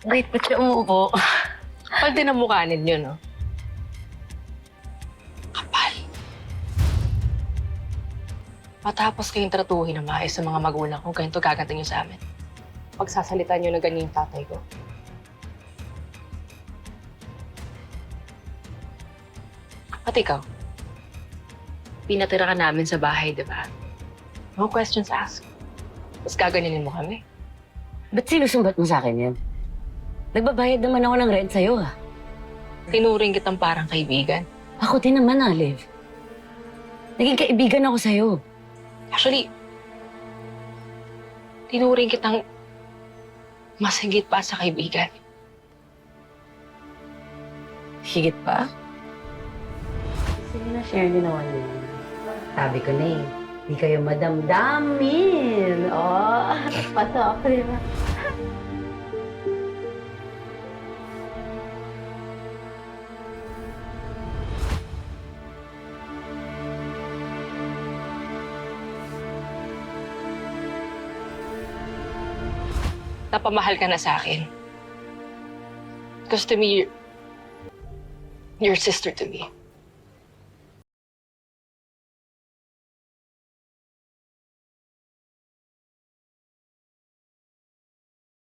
Wait, ba't siya umuupo? Kapal din ang mukha ninyo, no? Kapal. Matapos kayong tratuhin ng maayos sa mga magulang ko, ganito gaganto nyo sa amin. Pagsasalita nyo na ganyan yung tatay ko. At ikaw, pinatira ka namin sa bahay, di ba? No questions asked. Tapos gaganyanin mo kami. Ba't sinusumbat mo sa akin yan? Nagbabayad naman ako ng rent sa'yo, ha? Tinuring kitang parang kaibigan. Ako din naman, Olive. Naging kaibigan ako sa'yo. Actually, tinuring kitang mas higit pa sa kaibigan. Higit pa? Sige na, share niyo naman yun. Sabi ko na eh, di kayo madamdamin. Oh, pasok, di ba? Napamahal ka na sa akin. Because to me, you're sister to me.